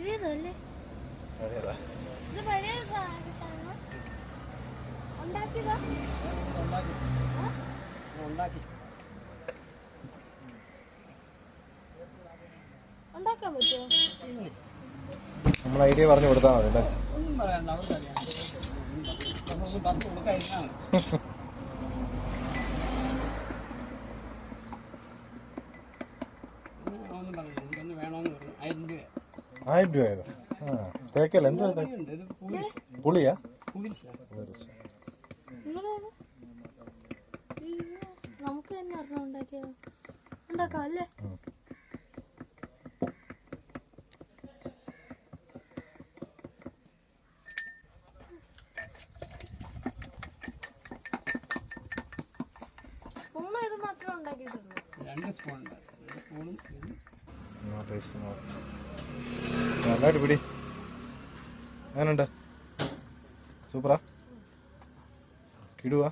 പഴയതല്ലേ? ഇത് പഴയ സാധനം ഉണ്ടാക്കിയതാ? ഉണ്ടാക്കാൻ പറ്റുമോ? നമ്മൾ ഐഡിയ പറഞ്ഞു കൊടുത്താൽ മതി അല്ലേ? ഒന്നും പറയണ്ട, അവർക്കറിയാം. നമ്മളൊന്നും പറഞ്ഞു കൊടുക്കാതിരുന്നാണ്. ഒന്നും പറഞ്ഞില്ല, എനിക്കൊന്ന് വേണമെന്ന് പറഞ്ഞു. 1000 രൂപ. 1000 രൂപയോ? ആ, തേക്കല്ല. എന്താ പുളിയാ? നമുക്ക് തന്നെ അറിഞ്ഞ ഉണ്ടാക്കാം അല്ലേ? ഇത് മാത്രമേ ഉണ്ടാക്കിയിട്ടുള്ളൂ. 2 സ്പൂൺ ഉണ്ട്. 2 സ്പൂണും ടേസ്റ്റ് നന്നായിട്ട് പിടി. അങ്ങനെയുണ്ട്? സൂപ്പറാ? കിടുവാ?